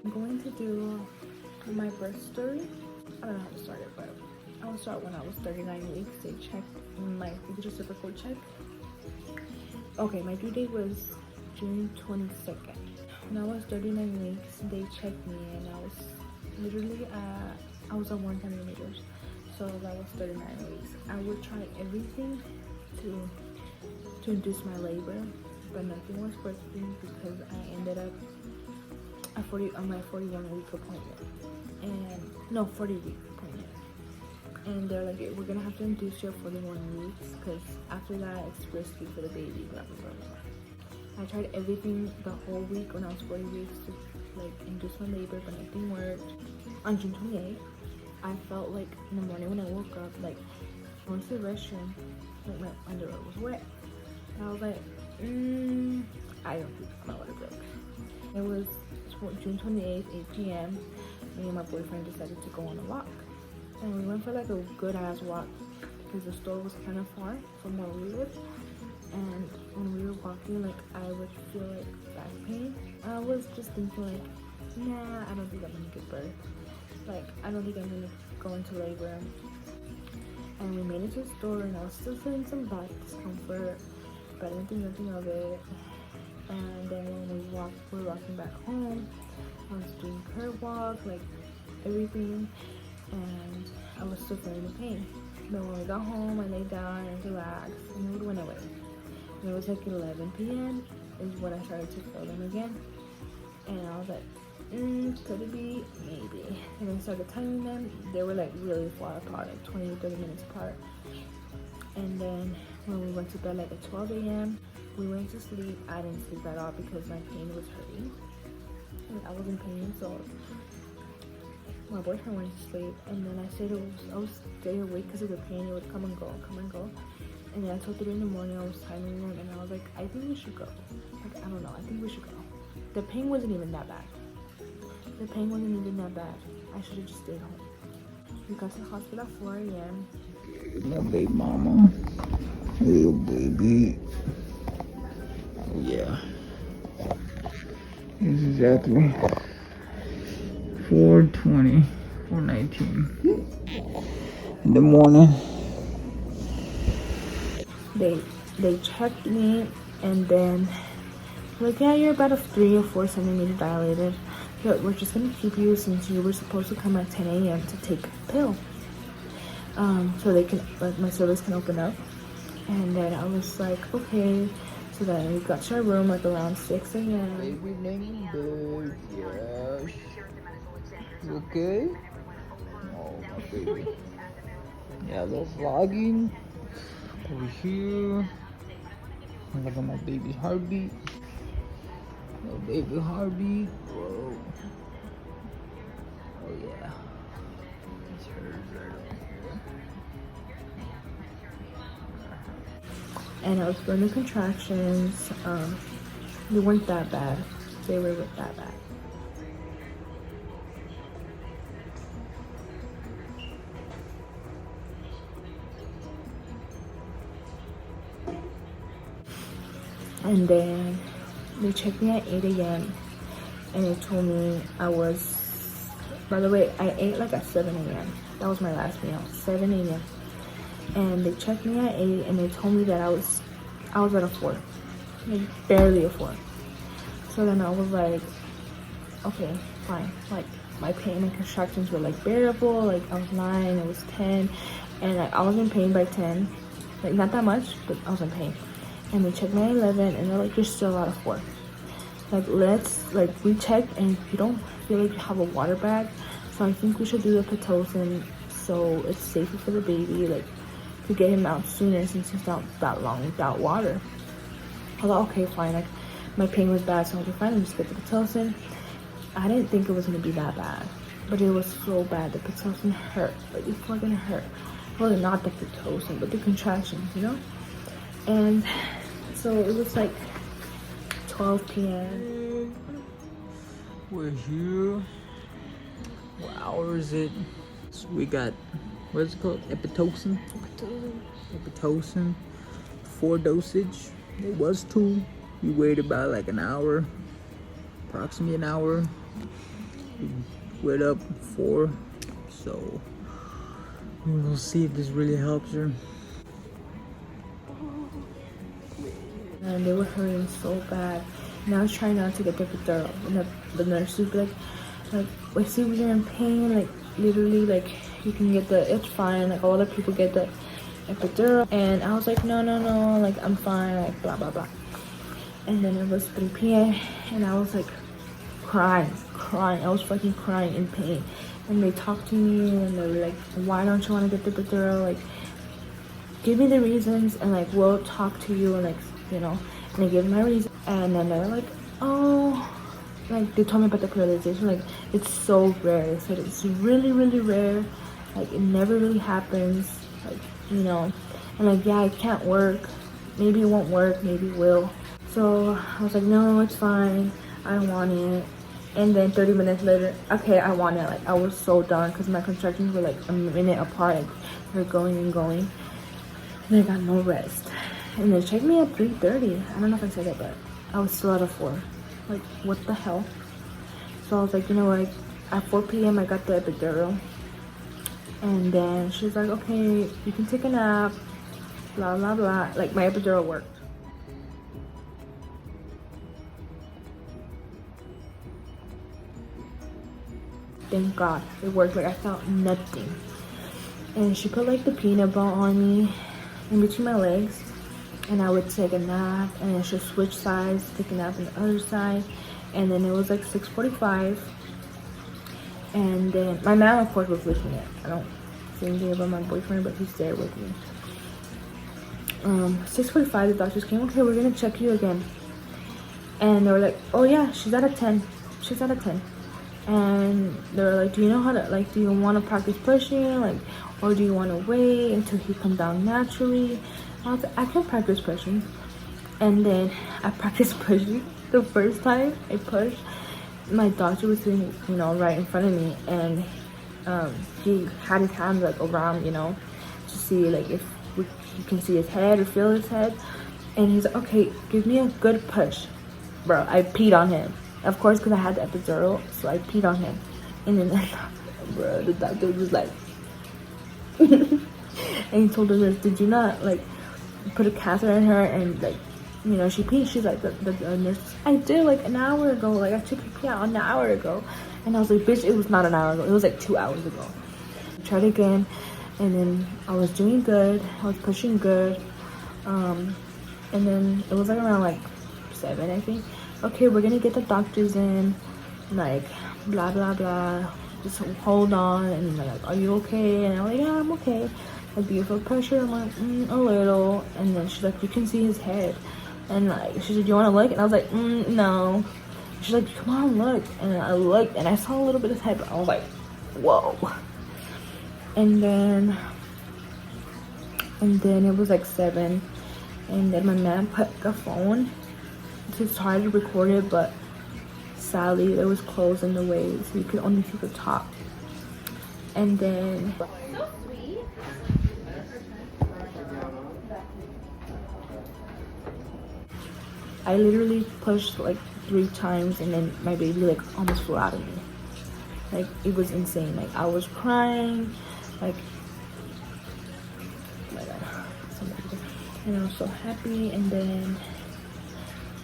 I'm going to do my birth story. I don't know how to start it, but I'll start when I was 39 weeks. They checked my reciprocal check. Okay, my due date was June 22nd. When I was 39 weeks, they checked me and I was literally I was on 1 centimeters. So that was 39 weeks. I would try everything to induce my labor, but nothing was working because I ended up on my 41-week appointment, and no 40-week appointment, and they're like, we're gonna have to induce you 41 weeks because after that it's risky for the baby, blah blah blah blah. I tried everything the whole week when I was 40 weeks to like induce my labor, but nothing worked. On June 28th, I felt like in the morning when I woke up, like I went to the restroom, like my underwear was wet. And I was like, I don't think my water broke. It was June 28th, 8 p.m. Me and my boyfriend decided to go on a walk. And we went for like a good ass walk because the store was kind of far from where we live. And when we were walking, like I would feel like back pain. I was just thinking like, nah, I don't think I'm gonna give birth. Like, I don't think I'm gonna go into labor. And we made it to the store and I was still feeling some back discomfort, but I didn't think nothing of it. And then when we were walking back home, I was doing curb walk, like everything, and I was still feeling the pain. But when we got home, I laid down and relaxed, and it went away. And it was like 11 p.m. is when I started to feel them again, and I was like, could it be? Maybe. And I started timing them. They were like really far apart, like 20 to 30 minutes apart. And then when we went to bed like at 12 a.m., we went to sleep. I didn't sleep at all because my pain was hurting. And I was in pain, so my boyfriend went to sleep. And then I was stay awake because of the pain. It would come and go, come and go. And then until 3 in the morning, I was timing them, and I was like, I think we should go. Like, I don't know, I think we should go. The pain wasn't even that bad. The pain wasn't even that bad. I should have just stayed home. We got to the hospital at 4 a.m. My baby mama. Little baby. Yeah. It's exactly 4:20, 4:19 in the morning. They checked me, and then like, yeah, you're about a 3 or 4 centimeter dilated. But we're just gonna keep you since you were supposed to come at 10 a.m. to take a pill. So they can, like, my service can open up. And then I was like, okay. So then we got to our room like around 6 a.m. Baby name bird, yes. You okay? Oh, my baby. Yeah, a little vlogging over here. Look at my baby's heartbeat. Little baby heartbeat. Whoa. Oh yeah. It's hers right over here. And I was feeling the contractions. They weren't that bad. They were that bad. And then they checked me at 8 a.m. and they told me I was, by the way, I ate like at 7 a.m. That was my last meal, 7 a.m. And they checked me at 8 and they told me that I was at a 4, like barely a 4. So then I was like, okay, fine. Like my pain and contractions were like bearable. Like I was 9, it was 10, and like, I was in pain by 10. Like not that much, but I was in pain. And they checked me at 11 and they're like, you're still at a 4. Like we checked and you don't feel like you have a water bag. So I think we should do the Pitocin so it's safer for the baby, like to get him out sooner since he's not that long without water. I thought, okay, fine. Like my pain was bad, so I was like, fine, I'll just get the Pitocin. I didn't think it was gonna be that bad, but it was so bad. The Pitocin hurt, like it fucking hurt. Well, not the Pitocin, but the contractions, you know? And so it was like 12 p.m. We're here. What hour is it? So we got, what is it called? Epitocin? Epitocin. 4 dosage. It was 2. We waited about like an hour. Approximately an hour. We went up 4, so we'll see if this really helps her. And they were hurting so bad. And I was trying not to get the epidural. And the nurse would be like, we see you're in pain. Like, literally, like, you can get it's fine. Like, all the people get the epidural. And I was like, no, like, I'm fine. Like, blah, blah, blah. And then it was 3 p.m. And I was like crying. I was fucking crying in pain. And they talked to me and they were like, why don't you want to get the epidural? Like, give me the reasons and like we'll talk to you and like, you know. And they gave me my reason. And then they were like, oh, like they told me about the paralyzation. Like, it's so rare. They said it's really, really rare. Like, it never really happens. Like, you know. And like, yeah, it can't work. Maybe it won't work. Maybe it will. So I was like, no, it's fine. I want it. And then 30 minutes later, okay, I want it. Like, I was so done because my contractions were like a minute apart. Like, they're going and going. And I got no rest. And they checked me at 3:30. I don't know if I said that, but I was still at a 4. Like, what the hell? So I was like, you know what? At 4 p.m. I got the epidural. And then she's like, okay, you can take a nap. Blah, blah, blah. Like, my epidural worked. Thank God it worked. Like, I felt nothing. And she put like the peanut butter on me in between my legs, and I would take a nap, and then she'll switch sides, take a nap on the other side. And then it was like 6:45, and then my mom of course was with me. I don't say anything about my boyfriend, but he's there with me. 6:45, the doctors came. Okay, we're gonna check you again. And they were like, oh yeah, she's at a 10. And they were like, do you know how to, like, do you want to practice pushing, like, or do you want to wait until he comes down naturally? I was like, I can practice pushing. And then I practiced pushing. The first time I pushed, my doctor was sitting, you know, right in front of me, and he had his hands like around, you know, to see like if you can see his head or feel his head. And he's like, okay, give me a good push. Bro, I peed on him. Of course, because I had the epidural, so I peed on him. And then, bro, the doctor was like, and he told the nurse, did you not, like, put a catheter in her and, like, you know, she peed? She's like, the nurse, I did, like, an hour ago. Like, I took a pee out an hour ago. And I was like, bitch, it was not an hour ago. It was, like, 2 hours ago. I tried again, and then I was doing good. I was pushing good. And then it was, like, around, like, 7, I think. Okay, we're gonna get the doctors in, like, blah, blah, blah. Just hold on. And they're like, are you okay? And I'm like, yeah, I'm okay. Like, do you feel pressure? I'm like, a little. And then she's like, you can see his head. And like, she said, do you want to look? And I was like, no. She's like, come on, look. And I looked, and I saw a little bit of his head, but I was like, whoa. And then it was like 7. And then my man put the phone to try to record it, but sadly it was closed in the way, so you could only see the top. And then I literally pushed like 3 times, and then my baby like almost flew out of me. Like, it was insane. Like, I was crying, like, oh my god, and I was so happy. And then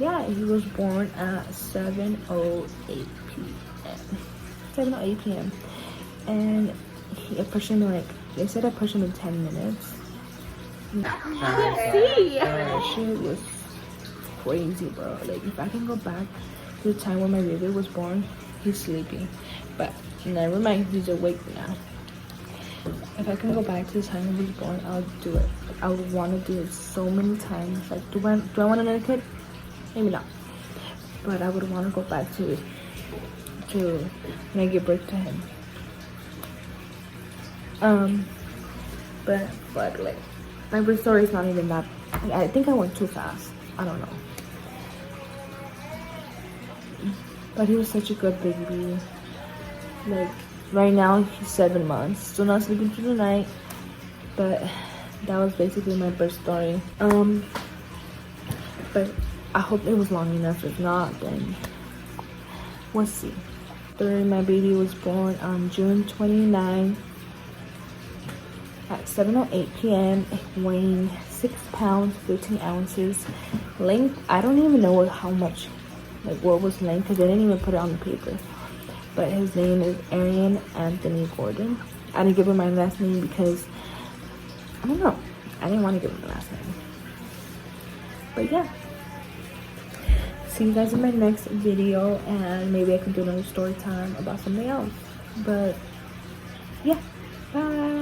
yeah, he was born at 7:08 p.m. 7:08 p.m. And I pushed him like, they said I pushed him in 10 minutes. Shit was crazy, bro. Like, if I can go back to the time when my baby was born, he's sleeping, but never mind, he's awake now. If I can go back to the time when he was born, I'll do it. I would want to do it so many times. Like, do I want another kid? Maybe not, but I would want to go back to when I give birth to him. But like, my birth story is not even that. I think I went too fast. I don't know. But he was such a good baby. Like, right now he's 7 months, still not sleeping through the night. But that was basically my birth story. But I hope it was long enough. If not, then we'll see. story. My baby was born on June 29 at 7:08 p.m. weighing 6 pounds 15 ounces. Length, I don't even know how much, like what was length, because they didn't even put it on the paper. But his name is Arian Anthony Gordon. I didn't give him my last name because I don't know, I didn't want to give him the last name. But yeah, see you guys in my next video, and maybe I can do another story time about something else. But yeah, bye.